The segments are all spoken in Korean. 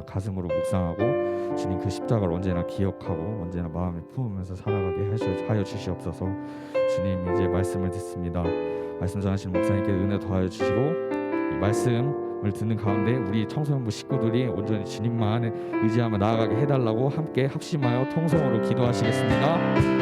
가슴으로 묵상하고 주님 그 십자가를 언제나 기억하고 언제나 마음에 품으면서 살아가게 하여 주시옵소서. 주님, 이제 말씀을 듣습니다. 말씀 전하시는 목사님께 은혜 더하여 주시고, 이 말씀을 듣는 가운데 우리 청소년부 식구들이 온전히 주님만 의지하며 나아가게 해달라고 함께 합심하여 통성으로 기도하시겠습니다.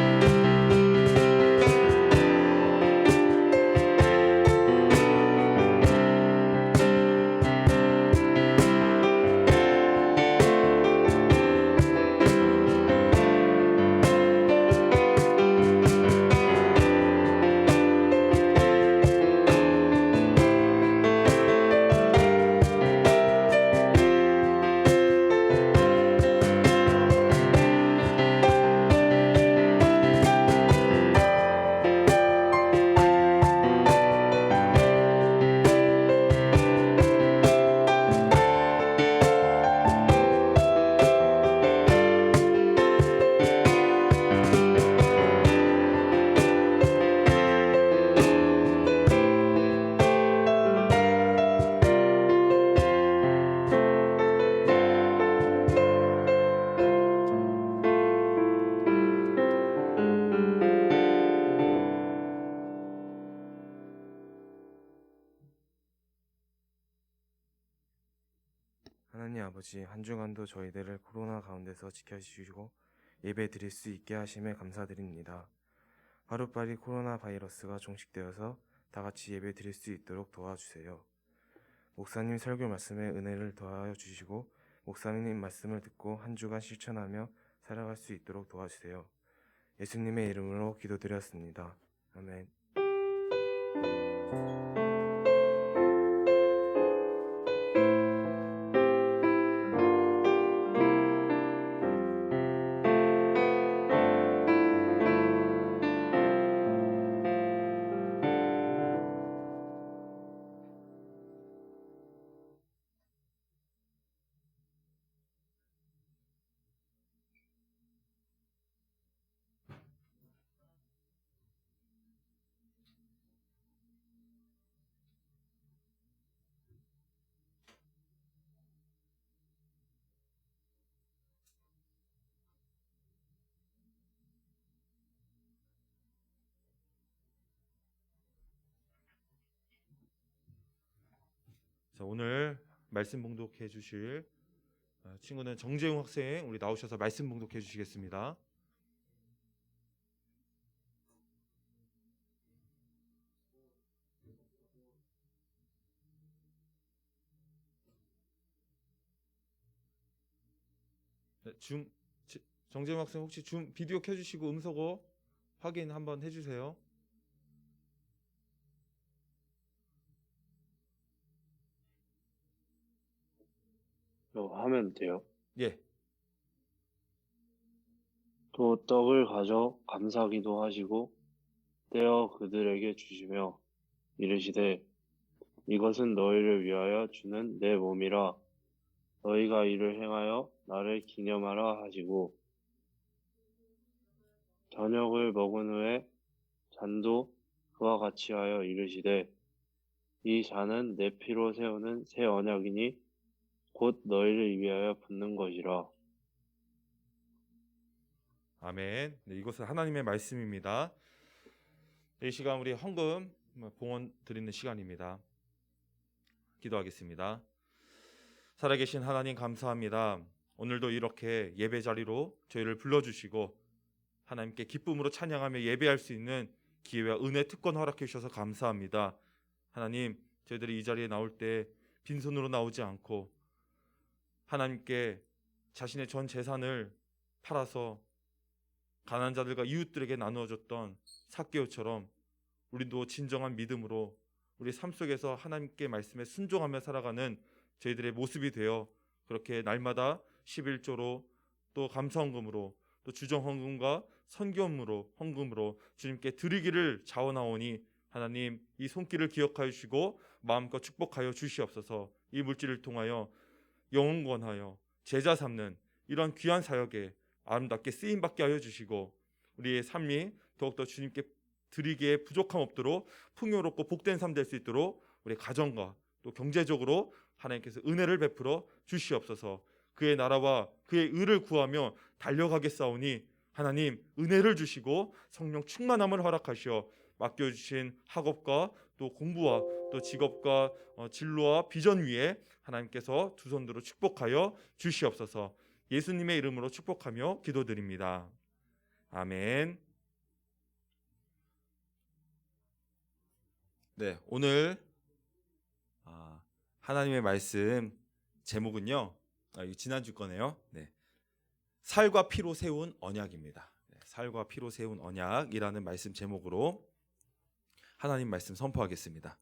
하나님 아버지, 한 주간도 저희들을 코로나 가운데서 지켜주시고 예배 드릴 수 있게 하심에 감사드립니다. 하루빨리 코로나 바이러스가 종식되어서 다 같이 예배 드릴 수 있도록 도와주세요. 목사님 설교 말씀에 은혜를 더하여 주시고 목사님 말씀을 듣고 한 주간 실천하며 살아갈 수 있도록 도와주세요. 예수님의 이름으로 기도드렸습니다. 아멘. 자, 오늘 말씀 봉독해 주실 친구는 정재웅 학생, 우리 나오셔서 말씀 봉독해 주시겠습니다. 네, 정재웅 학생 혹시 비디오 켜주시고 음소거 확인 한번 해주세요. 하면 돼요. 예. 또 떡을 가져 감사기도 하시고 떼어 그들에게 주시며 이르시되 이것은 너희를 위하여 주는 내 몸이라 너희가 이를 행하여 나를 기념하라 하시고 저녁을 먹은 후에 잔도 그와 같이 하여 이르시되 이 잔은 내 피로 세우는 새 언약이니 곧 너희를 위하여 붓는 것이라. 아멘. 네, 이것은 하나님의 말씀입니다. 이 시간 우리 헌금 봉헌 드리는 시간입니다. 기도하겠습니다. 살아계신 하나님 감사합니다. 오늘도 이렇게 예배 자리로 저희를 불러주시고 하나님께 기쁨으로 찬양하며 예배할 수 있는 기회와 은혜 특권 허락해 주셔서 감사합니다. 하나님, 저희들이 이 자리에 나올 때 빈손으로 나오지 않고 하나님께 자신의 전 재산을 팔아서 가난한 자들과 이웃들에게 나누어줬던 삭개오처럼 우리도 진정한 믿음으로 우리 삶 속에서 하나님께 말씀에 순종하며 살아가는 저희들의 모습이 되어 그렇게 날마다 11조로 또 감사헌금으로 또 주정헌금과 헌금으로 주님께 드리기를 자원하오니 하나님 이 손길을 기억하여 주시고 마음껏 축복하여 주시옵소서. 이 물질을 통하여 영혼권하여 제자 삼는 이런 귀한 사역에 아름답게 쓰임받게 하여 주시고 우리의 삶이 더욱더 주님께 드리기에 부족함 없도록 풍요롭고 복된 삶 될 수 있도록 우리 가정과 또 경제적으로 하나님께서 은혜를 베풀어 주시옵소서. 그의 나라와 그의 의를 구하며 달려가겠사오니 하나님 은혜를 주시고 성령 충만함을 허락하시어 맡겨주신 학업과 또 공부와 또 직업과 진로와 비전 위에 하나님께서 두 손으로 축복하여 주시옵소서. 예수님의 이름으로 축복하며 기도드립니다. 아멘. 네, 오늘 하나님의 말씀 제목은요. 이거 지난주 거네요. 네. 살과 피로 세운 언약입니다. 네, 살과 피로 세운 언약이라는 말씀 제목으로 하나님 말씀 선포하겠습니다.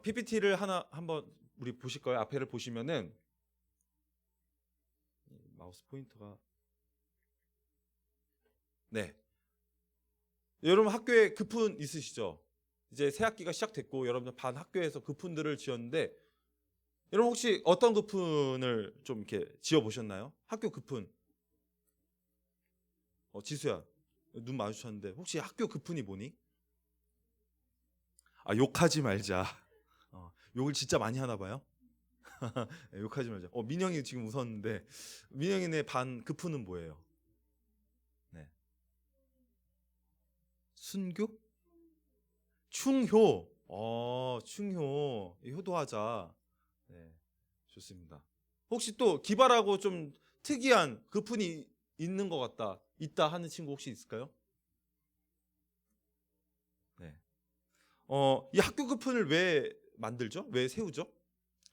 PPT를 한번 우리 보실 거예요. 앞에를 보시면은 마우스 포인터가 네. 여러분 학교에 급훈 있으시죠? 이제 새 학기가 시작됐고 여러분들 반 학교에서 급훈들을 지었는데 여러분 혹시 어떤 급훈을 좀 이렇게 지어 보셨나요? 학교 급훈. 지수야 눈 마주쳤는데 혹시 학교 급훈이 뭐니? 욕하지 말자. 욕을 진짜 많이 하나 봐요. 욕하지 말자. 민영이 지금 웃었는데 민영이네 반 급훈은 뭐예요? 네. 순교? 충효. 충효. 효도하자. 네, 좋습니다. 혹시 또 기발하고 좀 특이한 급훈이 있는 것 같다, 있다 하는 친구 혹시 있을까요? 네. 이 학교 급훈을 왜 만들죠? 왜 세우죠?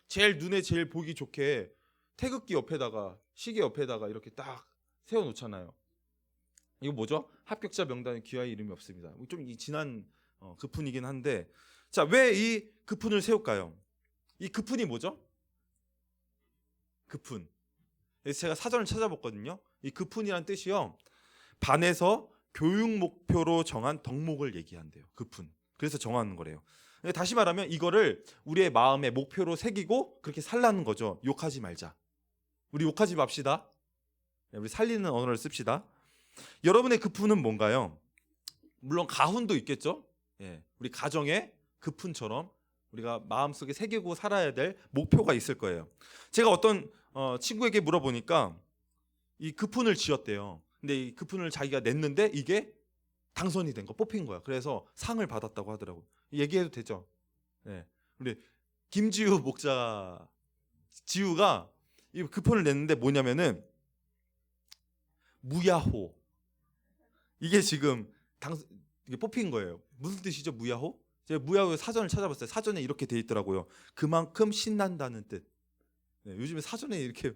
제일 눈에 제일 보기 좋게 태극기 옆에다가 시계 옆에다가 이렇게 딱 세워 놓잖아요. 이거 뭐죠? 합격자 명단에 귀하의 이름이 없습니다. 좀 지난 급훈이긴 한데, 자, 왜 이 급훈을 세울까요? 이 급훈이 뭐죠? 급훈. 제가 사전을 찾아봤거든요. 이 급훈이란 뜻이요, 반에서 교육 목표로 정한 덕목을 얘기한대요. 급훈. 그래서 정하는 거래요. 다시 말하면 이거를 우리의 마음의 목표로 새기고 그렇게 살라는 거죠. 욕하지 말자. 우리 욕하지 맙시다. 우리 살리는 언어를 씁시다. 여러분의 급훈은 뭔가요? 물론 가훈도 있겠죠. 예, 우리 가정의 급훈처럼 우리가 마음속에 새기고 살아야 될 목표가 있을 거예요. 제가 어떤 친구에게 물어보니까 이 급훈을 지었대요. 근데 이 급훈을 자기가 냈는데 이게 당선이 된 거, 뽑힌 거야. 그래서 상을 받았다고 하더라고요. 얘기해도 되죠? 네. 우리 김지우 목자, 지우가 이 급훈을 냈는데 뭐냐면은 무야호. 이게 지금 이게 뽑힌 거예요. 무슨 뜻이죠, 무야호? 제가 무야호 사전을 찾아봤어요. 사전에 이렇게 돼 있더라고요. 그만큼 신난다는 뜻. 네, 요즘에 사전에 이렇게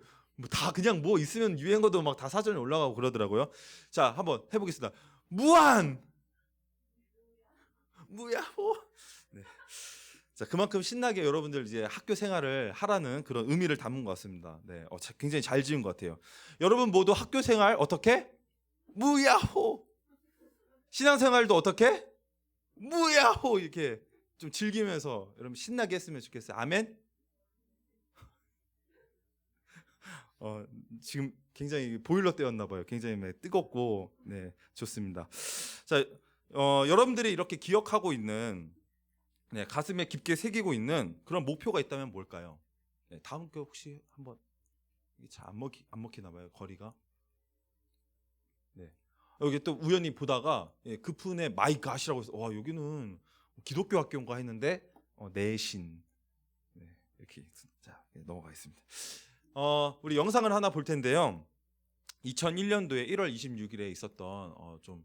다 그냥 뭐 있으면 유행어도 막 다 사전에 올라가고 그러더라고요. 자, 한번 해보겠습니다. 무한 무야호. 네. 자, 그만큼 신나게 여러분들 이제 학교 생활을 하라는 그런 의미를 담은 것 같습니다. 네, 굉장히 잘 지은 것 같아요. 여러분 모두 학교 생활 어떻게? 무야호. 신앙생활도 어떻게? 무야호. 이렇게 좀 즐기면서 여러분 신나게 했으면 좋겠어요. 아멘. 지금 굉장히 보일러 때였나 봐요. 굉장히 뜨겁고, 네, 좋습니다. 자, 여러분들이 이렇게 기억하고 있는, 네, 가슴에 깊게 새기고 있는 그런 목표가 있다면 뭘까요? 네, 다음 거 혹시 한번, 이게 잘 안 먹히나 봐요, 거리가. 네, 여기 또 우연히 보다가 급훈에 마이 갓이라고 해서 와, 여기는 기독교 학교인가 했는데 내신. 네, 이렇게. 자, 넘어가겠습니다. 우리 영상을 하나 볼 텐데요. 2001년도에 1월 26일에 있었던 좀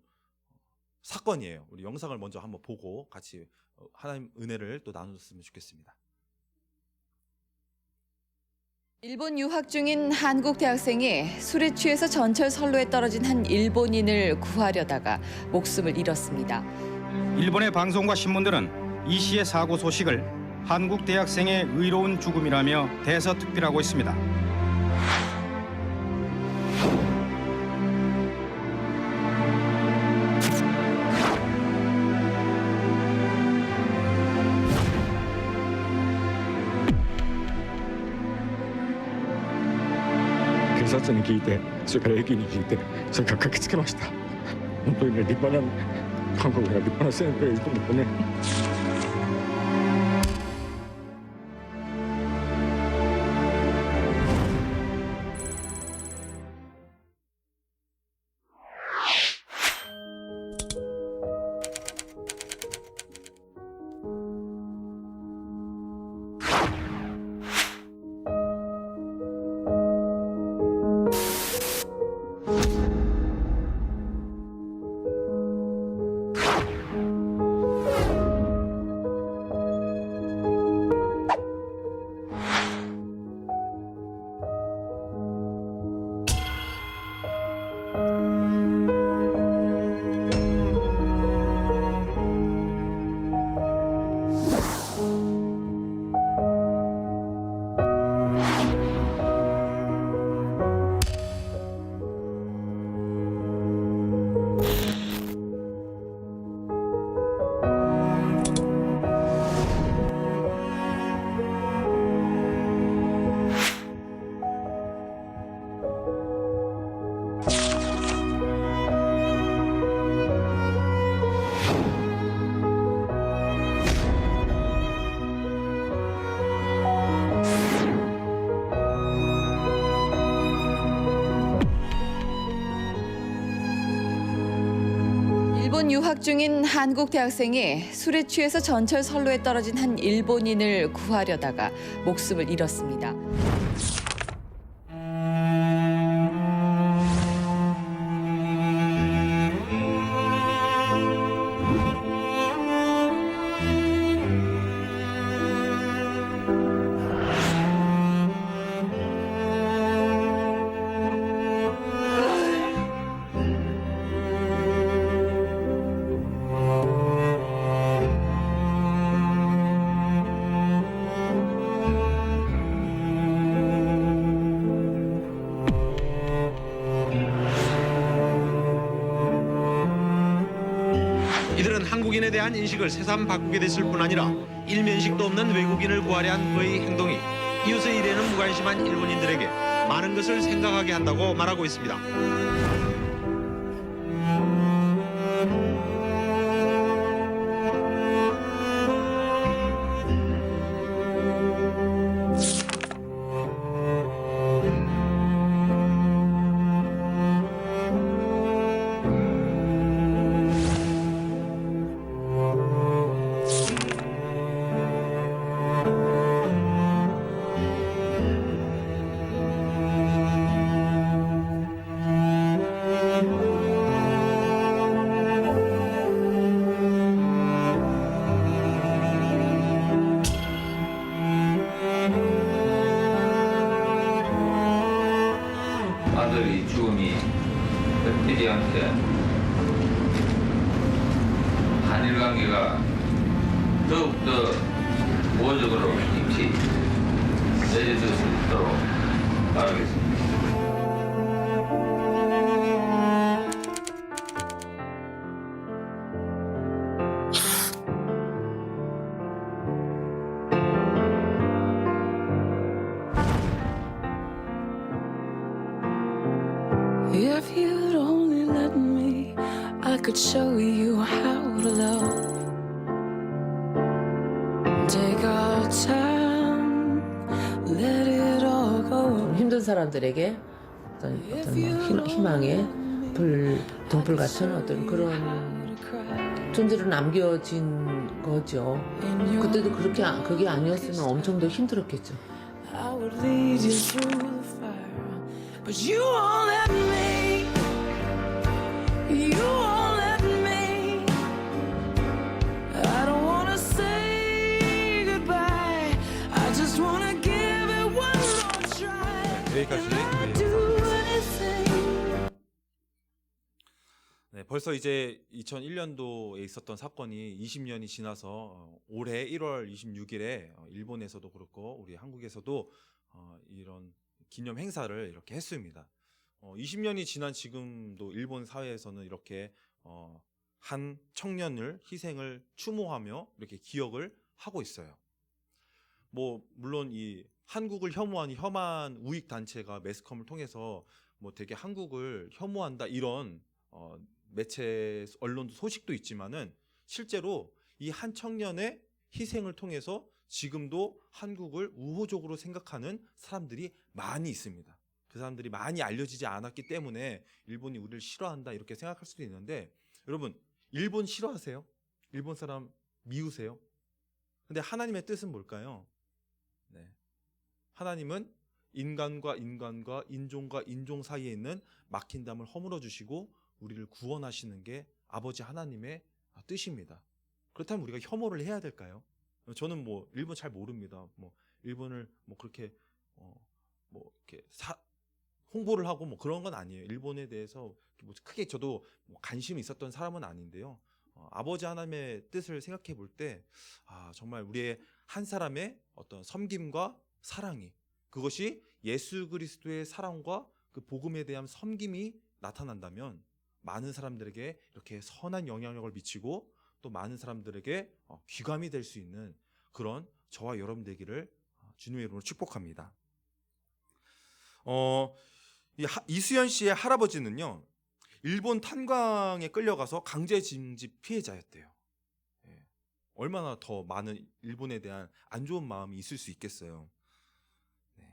사건이에요. 우리 영상을 먼저 한번 보고 같이 하나님 은혜를 또 나눴으면 좋겠습니다. 일본 유학 중인 한국 대학생이 술에 취해서 전철 선로에 떨어진 한 일본인을 구하려다가 목숨을 잃었습니다. 일본의 방송과 신문들은 이 씨의 사고 소식을 한국 대학생의 의로운 죽음이라며 대서특필하고 있습니다.警察に聞いて、それから駅に聞いて、それから駆けつけました。本当にね、立派な韓国には立派な先生がいると思ってね。 일본 유학 중인 한국 대학생이 술에 취해서 전철 선로에 떨어진 한 일본인을 구하려다가 목숨을 잃었습니다. 이들은 한국인에 대한 인식을 새삼 바꾸게 됐을 뿐 아니라 일면식도 없는 외국인을 구하려 한 그의 행동이 이웃의 일에는 무관심한 일본인들에게 많은 것을 생각하게 한다고 말하고 있습니다. 아들의 죽음이 흑필이한테 한일 관계가 더욱더 우호적으로 깊이 맺어질 수 있도록 바라겠습니다. If you'd only let me, I could show you how to love. Take our time, let it all go. 힘든 사람들에게 어떤 뭐 희망의 등불 같은 어떤 그런 존재로 남겨진 거죠. 그때도 그게 아니었으면 엄청 더 힘들었겠죠. I would lead you through the fire, but you won't let me. You won't let me. I don't wanna say goodbye. I just wanna give it one more try. 여기까지 I'll do anything. 네, 벌써 이제 2001년도에 있었던 사건이 20년이 지나서 올해 1월 26일에 일본에서도 그렇고 우리 한국에서도 이런 기념 행사를 이렇게 했습니다. 20년이 지난 지금도 일본 사회에서는 이렇게 한 청년을 희생을 추모하며 이렇게 기억을 하고 있어요. 뭐 물론 이 한국을 혐오하는 혐한 우익 단체가 매스컴을 통해서 뭐 되게 한국을 혐오한다 이런 매체 언론도 소식도 있지만은 실제로 이 한 청년의 희생을 통해서 지금도 한국을 우호적으로 생각하는 사람들이 많이 있습니다. 그 사람들이 많이 알려지지 않았기 때문에 일본이 우리를 싫어한다 이렇게 생각할 수도 있는데, 여러분 일본 싫어하세요? 일본 사람 미우세요? 근데 하나님의 뜻은 뭘까요? 네. 하나님은 인간과 인간과 인종과 인종 사이에 있는 막힌 담을 허물어 주시고 우리를 구원하시는 게 아버지 하나님의 뜻입니다. 그렇다면 우리가 혐오를 해야 될까요? 저는 뭐 일본 잘 모릅니다. 뭐 일본을 뭐 그렇게 뭐 이렇게 홍보를 하고 뭐 그런 건 아니에요. 일본에 대해서 뭐 크게 저도 뭐 관심이 있었던 사람은 아닌데요. 아버지 하나님의 뜻을 생각해 볼 때 정말 우리의 한 사람의 어떤 섬김과 사랑이, 그것이 예수 그리스도의 사랑과 그 복음에 대한 섬김이 나타난다면 많은 사람들에게 이렇게 선한 영향력을 미치고 또 많은 사람들에게 귀감이 될 수 있는 그런 저와 여러분 되기를 주님의 이름으로 축복합니다. 이수연 씨의 할아버지는요, 일본 탄광에 끌려가서 강제 징집 피해자였대요. 예. 얼마나 더 많은 일본에 대한 안 좋은 마음이 있을 수 있겠어요. 네.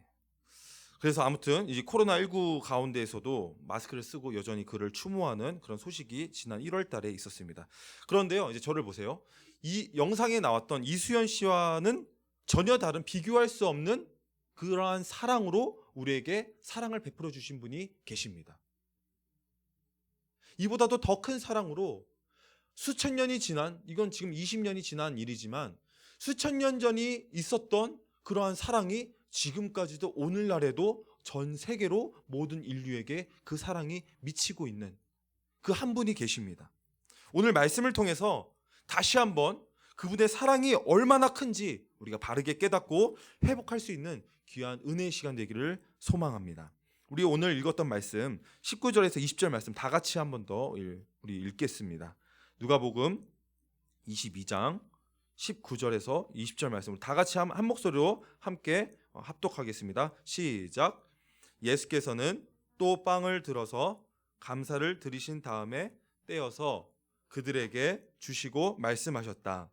그래서 아무튼 이 코로나19 가운데에서도 마스크를 쓰고 여전히 그를 추모하는 그런 소식이 지난 1월 달에 있었습니다. 그런데요, 이제 저를 보세요. 이 영상에 나왔던 이수연 씨와는 전혀 다른, 비교할 수 없는 그러한 사랑으로 우리에게 사랑을 베풀어 주신 분이 계십니다. 이보다도 더 큰 사랑으로 수천 년이 지난, 이건 지금 20년이 지난 일이지만 수천 년 전이 있었던 그러한 사랑이 지금까지도 오늘날에도 전 세계로 모든 인류에게 그 사랑이 미치고 있는 그 한 분이 계십니다. 오늘 말씀을 통해서 다시 한번 그분의 사랑이 얼마나 큰지 우리가 바르게 깨닫고 회복할 수 있는 귀한 은혜의 시간 되기를 소망합니다. 우리 오늘 읽었던 말씀 19절에서 20절 말씀 다 같이 한번 더 우리 읽겠습니다. 누가복음 22장 19절에서 20절 말씀을 다 같이 한 목소리로 함께 합독하겠습니다. 시작. 예수께서는 또 빵을 들어서 감사를 드리신 다음에 떼어서 그들에게 주시고 말씀하셨다.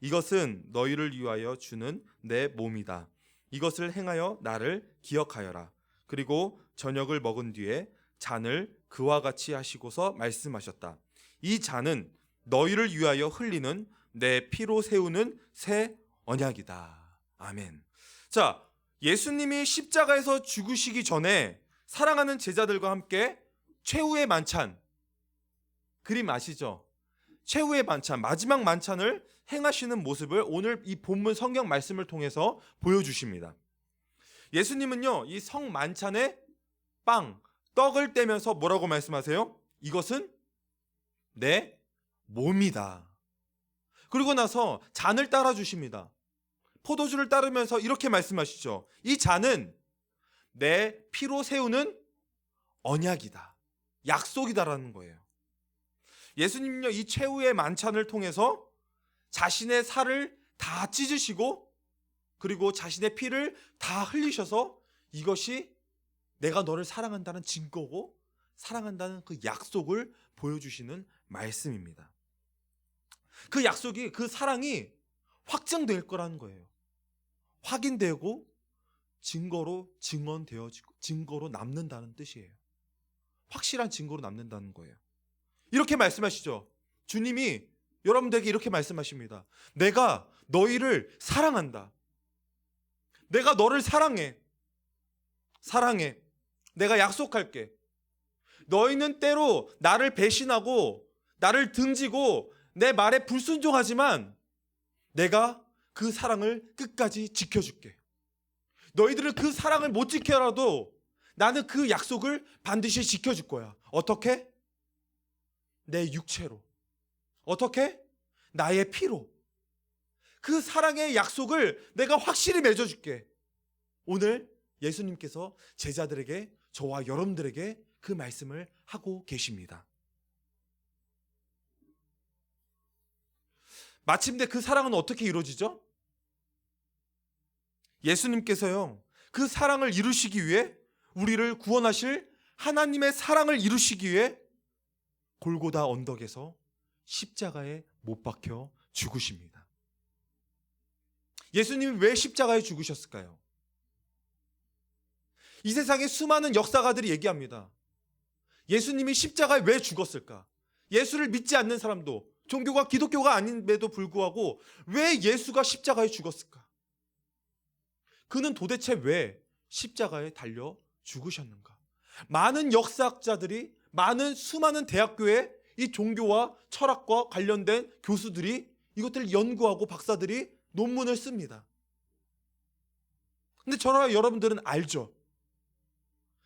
이것은 너희를 위하여 주는 내 몸이다. 이것을 행하여 나를 기억하여라. 그리고 저녁을 먹은 뒤에 잔을 그와 같이 하시고서 말씀하셨다. 이 잔은 너희를 위하여 흘리는 내 피로 세우는 새 언약이다. 아멘. 자, 예수님이 십자가에서 죽으시기 전에 사랑하는 제자들과 함께 최후의 만찬, 그림 아시죠? 최후의 만찬, 마지막 만찬을 행하시는 모습을 오늘 이 본문 성경 말씀을 통해서 보여주십니다. 예수님은요, 이 성만찬에 떡을 떼면서 뭐라고 말씀하세요? 이것은 내 몸이다. 그리고 나서 잔을 따라 주십니다. 포도주를 따르면서 이렇게 말씀하시죠. 이 잔은 내 피로 세우는 언약이다. 약속이다라는 거예요. 예수님은요, 이 최후의 만찬을 통해서 자신의 살을 다 찢으시고 그리고 자신의 피를 다 흘리셔서 이것이 내가 너를 사랑한다는 증거고 사랑한다는 그 약속을 보여주시는 말씀입니다. 그 약속이, 그 사랑이 확정될 거라는 거예요. 확인되고 증거로 증언되어지고 증거로 남는다는 뜻이에요. 확실한 증거로 남는다는 거예요. 이렇게 말씀하시죠. 주님이 여러분들에게 이렇게 말씀하십니다. 내가 너희를 사랑한다. 내가 너를 사랑해. 사랑해. 내가 약속할게. 너희는 때로 나를 배신하고 나를 등지고 내 말에 불순종하지만 내가 그 사랑을 끝까지 지켜줄게. 너희들은 그 사랑을 못 지켜라도 나는 그 약속을 반드시 지켜줄 거야. 어떻게? 내 육체로. 어떻게? 나의 피로. 그 사랑의 약속을 내가 확실히 맺어줄게. 오늘 예수님께서 제자들에게, 저와 여러분들에게 그 말씀을 하고 계십니다. 마침내 그 사랑은 어떻게 이루어지죠? 예수님께서요, 그 사랑을 이루시기 위해, 우리를 구원하실 하나님의 사랑을 이루시기 위해 골고다 언덕에서 십자가에 못 박혀 죽으십니다. 예수님이 왜 십자가에 죽으셨을까요? 이 세상에 수많은 역사가들이 얘기합니다. 예수님이 십자가에 왜 죽었을까? 예수를 믿지 않는 사람도, 종교가 기독교가 아님에도 불구하고 왜 예수가 십자가에 죽었을까? 그는 도대체 왜 십자가에 달려 죽으셨는가? 많은 역사학자들이, 많은 수많은 대학교의 이 종교와 철학과 관련된 교수들이 이것들을 연구하고 박사들이 논문을 씁니다. 근데 저와 여러분들은 알죠.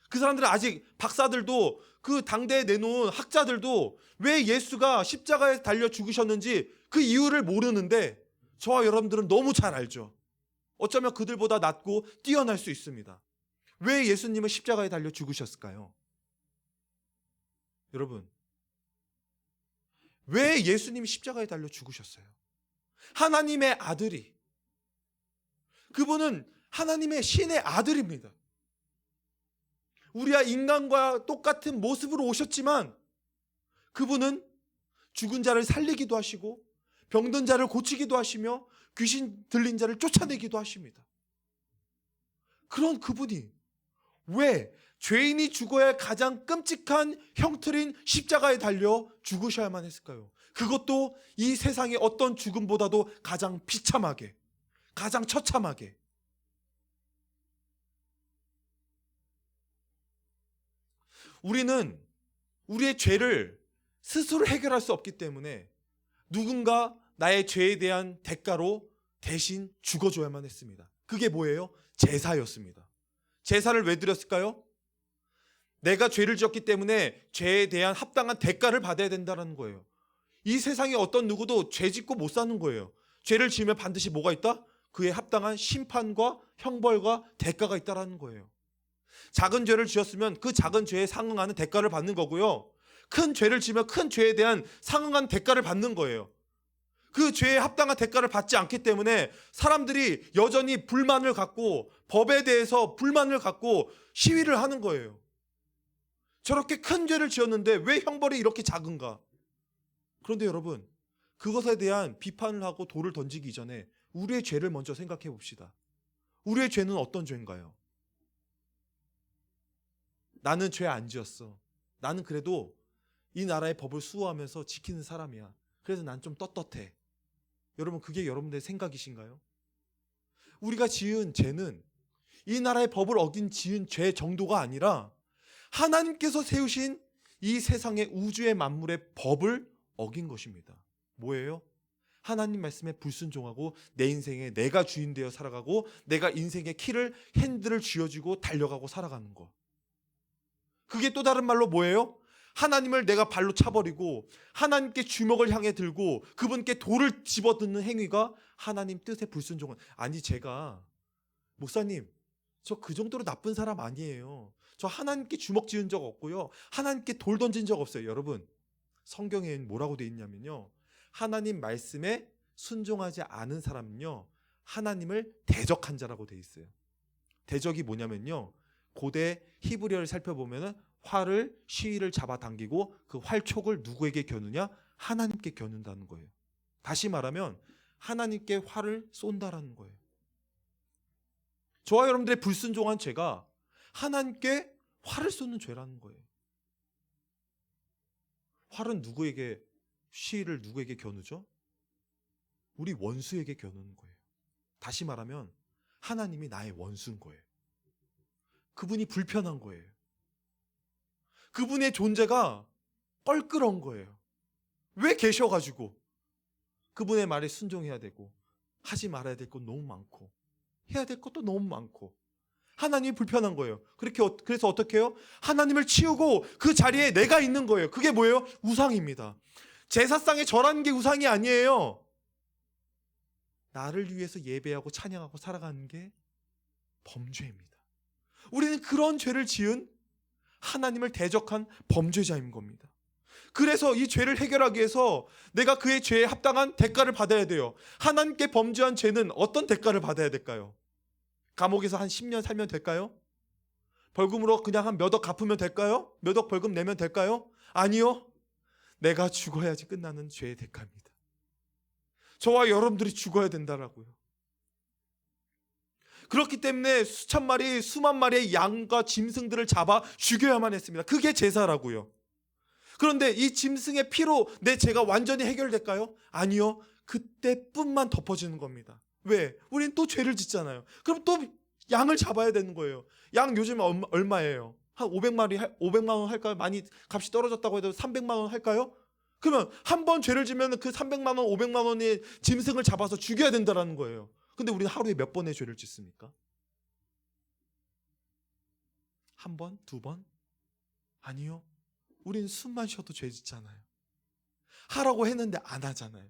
그 사람들은 아직, 박사들도, 그 당대에 내놓은 학자들도 왜 예수가 십자가에 달려 죽으셨는지 그 이유를 모르는데 저와 여러분들은 너무 잘 알죠. 어쩌면 그들보다 낫고 뛰어날 수 있습니다. 왜 예수님은 십자가에 달려 죽으셨을까요? 여러분, 왜 예수님이 십자가에 달려 죽으셨어요? 하나님의 아들이, 그분은 하나님의 신의 아들입니다. 우리와 인간과 똑같은 모습으로 오셨지만 그분은 죽은 자를 살리기도 하시고 병든 자를 고치기도 하시며 귀신 들린 자를 쫓아내기도 하십니다. 그런 그분이 왜 죄인이 죽어야 할 가장 끔찍한 형틀인 십자가에 달려 죽으셔야만 했을까요? 그것도 이 세상의 어떤 죽음보다도 가장 비참하게, 가장 처참하게. 우리는 우리의 죄를 스스로 해결할 수 없기 때문에 누군가 나의 죄에 대한 대가로 대신 죽어줘야만 했습니다. 그게 뭐예요? 제사였습니다. 제사를 왜 드렸을까요? 내가 죄를 지었기 때문에 죄에 대한 합당한 대가를 받아야 된다는 거예요. 이 세상에 어떤 누구도 죄 짓고 못 사는 거예요. 죄를 지으면 반드시 뭐가 있다? 그에 합당한 심판과 형벌과 대가가 있다는 거예요. 작은 죄를 지었으면 그 작은 죄에 상응하는 대가를 받는 거고요. 큰 죄를 지으면 큰 죄에 대한 상응한 대가를 받는 거예요. 그 죄에 합당한 대가를 받지 않기 때문에 사람들이 여전히 불만을 갖고 법에 대해서 불만을 갖고 시위를 하는 거예요. 저렇게 큰 죄를 지었는데 왜 형벌이 이렇게 작은가? 그런데 여러분, 그것에 대한 비판을 하고 돌을 던지기 이전에 우리의 죄를 먼저 생각해 봅시다. 우리의 죄는 어떤 죄인가요? 나는 죄 안 지었어. 나는 그래도 이 나라의 법을 수호하면서 지키는 사람이야. 그래서 난 좀 떳떳해. 여러분, 그게 여러분들의 생각이신가요? 우리가 지은 죄는 이 나라의 법을 어긴 지은 죄 정도가 아니라 하나님께서 세우신 이 세상의 우주의 만물의 법을 어긴 것입니다. 뭐예요? 하나님 말씀에 불순종하고 내 인생에 내가 주인 되어 살아가고 내가 인생의 키를 핸들을 쥐어주고 달려가고 살아가는 것. 그게 또 다른 말로 뭐예요? 하나님을 내가 발로 차버리고 하나님께 주먹을 향해 들고 그분께 돌을 집어넣는 행위가 하나님 뜻에 불순종은. 아니, 제가 목사님, 저 그 정도로 나쁜 사람 아니에요. 저 하나님께 주먹 쥐은 적 없고요. 하나님께 돌 던진 적 없어요. 여러분, 성경에 뭐라고 돼 있냐면요, 하나님 말씀에 순종하지 않은 사람은요, 하나님을 대적한 자라고 돼 있어요. 대적이 뭐냐면요, 고대 히브리어를 살펴보면은 활을, 시위를 잡아당기고 그 활촉을 누구에게 겨누냐? 하나님께 겨눈다는 거예요. 다시 말하면 하나님께 활을 쏜다라는 거예요. 저와 여러분들의 불순종한 죄가 하나님께 활을 쏘는 죄라는 거예요. 활은 누구에게, 시위를 누구에게 겨누죠? 우리 원수에게 겨누는 거예요. 다시 말하면 하나님이 나의 원수인 거예요. 그분이 불편한 거예요. 그분의 존재가 껄끄러운 거예요. 왜 계셔가지고 그분의 말에 순종해야 되고 하지 말아야 될 것 너무 많고 해야 될 것도 너무 많고 하나님이 불편한 거예요. 그래서 어떻게 해요? 하나님을 치우고 그 자리에 내가 있는 거예요. 그게 뭐예요? 우상입니다. 제사상에 절하는 게 우상이 아니에요. 나를 위해서 예배하고 찬양하고 살아가는 게 범죄입니다. 우리는 그런 죄를 지은 하나님을 대적한 범죄자인 겁니다. 그래서 이 죄를 해결하기 위해서 내가 그의 죄에 합당한 대가를 받아야 돼요. 하나님께 범죄한 죄는 어떤 대가를 받아야 될까요? 감옥에서 한 10년 살면 될까요? 벌금으로 그냥 한 몇 억 갚으면 될까요? 몇 억 벌금 내면 될까요? 아니요. 내가 죽어야지 끝나는 죄의 대가입니다. 저와 여러분들이 죽어야 된다라고요. 그렇기 때문에 수천 마리, 수만 마리의 양과 짐승들을 잡아 죽여야만 했습니다. 그게 제사라고요. 그런데 이 짐승의 피로 내 죄가 완전히 해결될까요? 아니요. 그때뿐만 덮어지는 겁니다. 왜? 우린 또 죄를 짓잖아요. 그럼 또 양을 잡아야 되는 거예요. 양 요즘 얼마예요? 한 500만 원 할까요? 많이 값이 떨어졌다고 해도 300만 원 할까요? 그러면 한 번 죄를 지면 그 300만 원, 500만 원의 짐승을 잡아서 죽여야 된다는 거예요. 근데 우리는 하루에 몇 번의 죄를 짓습니까? 한 번? 두 번? 아니요. 우리는 숨만 쉬어도 죄 짓잖아요. 하라고 했는데 안 하잖아요.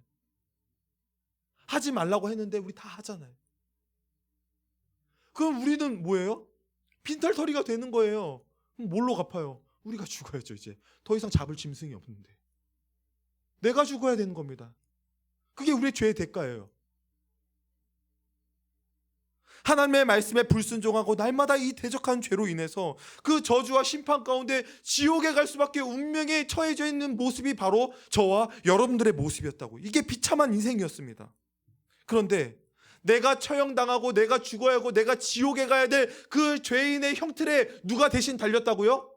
하지 말라고 했는데 우리 다 하잖아요. 그럼 우리는 뭐예요? 빈털터리가 되는 거예요. 그럼 뭘로 갚아요? 우리가 죽어야죠. 이제 더 이상 잡을 짐승이 없는데 내가 죽어야 되는 겁니다. 그게 우리의 죄의 대가예요. 하나님의 말씀에 불순종하고 날마다 이 대적한 죄로 인해서 그 저주와 심판 가운데 지옥에 갈 수밖에 운명에 처해져 있는 모습이 바로 저와 여러분들의 모습이었다고. 이게 비참한 인생이었습니다. 그런데 내가 처형당하고 내가 죽어야 하고 내가 지옥에 가야 될 그 죄인의 형틀에 누가 대신 달렸다고요?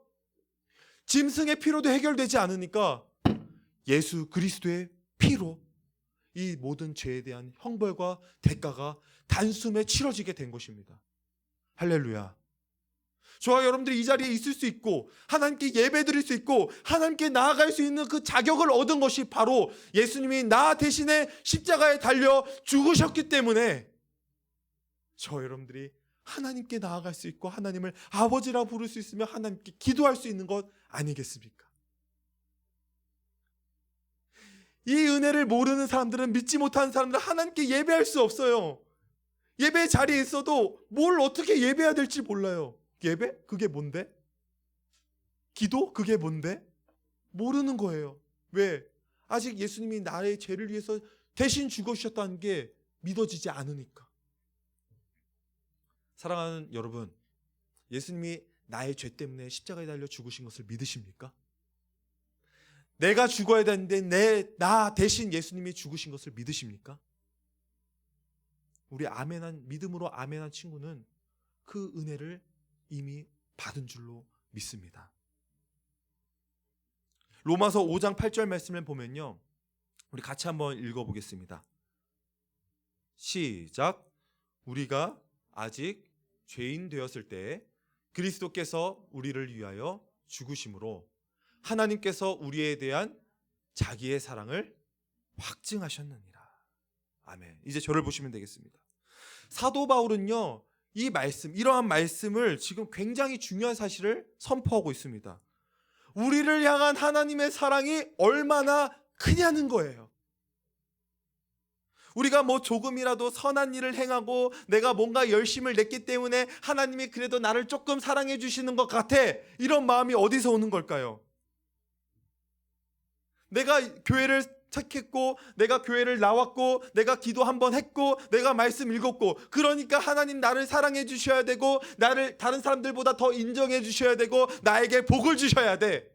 짐승의 피로도 해결되지 않으니까 예수 그리스도의 피로 이 모든 죄에 대한 형벌과 대가가 단숨에 치러지게 된 것입니다. 할렐루야. 저와 여러분들이 이 자리에 있을 수 있고 하나님께 예배드릴 수 있고 하나님께 나아갈 수 있는 그 자격을 얻은 것이 바로 예수님이 나 대신에 십자가에 달려 죽으셨기 때문에 저와 여러분들이 하나님께 나아갈 수 있고 하나님을 아버지라 부를 수 있으며 하나님께 기도할 수 있는 것 아니겠습니까? 이 은혜를 모르는 사람들은, 믿지 못하는 사람들은 하나님께 예배할 수 없어요. 예배 자리에 있어도 뭘 어떻게 예배해야 될지 몰라요. 예배? 그게 뭔데? 기도? 그게 뭔데? 모르는 거예요. 왜? 아직 예수님이 나의 죄를 위해서 대신 죽으셨다는 게 믿어지지 않으니까. 사랑하는 여러분, 예수님이 나의 죄 때문에 십자가에 달려 죽으신 것을 믿으십니까? 내가 죽어야 되는데 나 대신 예수님이 죽으신 것을 믿으십니까? 우리 믿음으로 아멘한 친구는 그 은혜를 이미 받은 줄로 믿습니다. 로마서 5장 8절 말씀을 보면요, 우리 같이 한번 읽어보겠습니다. 시작. 우리가 아직 죄인 되었을 때 그리스도께서 우리를 위하여 죽으심으로 하나님께서 우리에 대한 자기의 사랑을 확증하셨느니라. 아멘. 이제 저를 보시면 되겠습니다. 사도 바울은요, 이 말씀, 이러한 말씀을 지금 굉장히 중요한 사실을 선포하고 있습니다. 우리를 향한 하나님의 사랑이 얼마나 크냐는 거예요. 우리가 뭐 조금이라도 선한 일을 행하고 내가 뭔가 열심을 냈기 때문에 하나님이 그래도 나를 조금 사랑해 주시는 것 같아, 이런 마음이 어디서 오는 걸까요? 내가 교회를 착했고, 내가 교회를 나왔고, 내가 기도 한번 했고, 내가 말씀 읽었고, 그러니까 하나님 나를 사랑해 주셔야 되고, 나를 다른 사람들보다 더 인정해 주셔야 되고, 나에게 복을 주셔야 돼.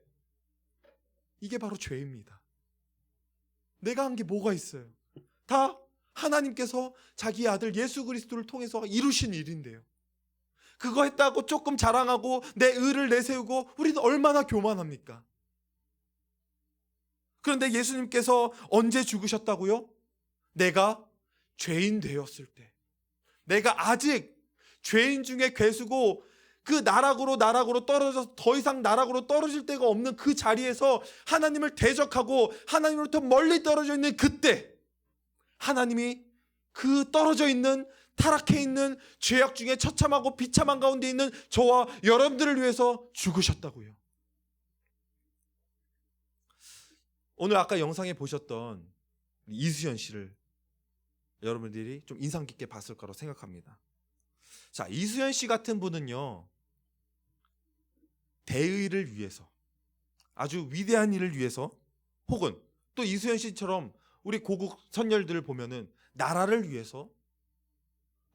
이게 바로 죄입니다. 내가 한 게 뭐가 있어요? 다 하나님께서 자기 아들 예수 그리스도를 통해서 이루신 일인데요. 그거 했다고 조금 자랑하고 내 의를 내세우고 우리는 얼마나 교만합니까? 그런데 예수님께서 언제 죽으셨다고요? 내가 죄인 되었을 때, 내가 아직 죄인 중에 괴수고 그 나락으로 떨어져서 더 이상 나락으로 떨어질 데가 없는 그 자리에서 하나님을 대적하고 하나님으로부터 멀리 떨어져 있는 그때, 하나님이 그 떨어져 있는, 타락해 있는, 죄악 중에 처참하고 비참한 가운데 있는 저와 여러분들을 위해서 죽으셨다고요. 오늘 아까 영상에 보셨던 이수연 씨를 여러분들이 좀 인상 깊게 봤을 거라고 생각합니다. 자, 이수연 씨 같은 분은요, 대의를 위해서, 아주 위대한 일을 위해서, 혹은 또 이수연 씨처럼 우리 고국 선열들을 보면은 나라를 위해서,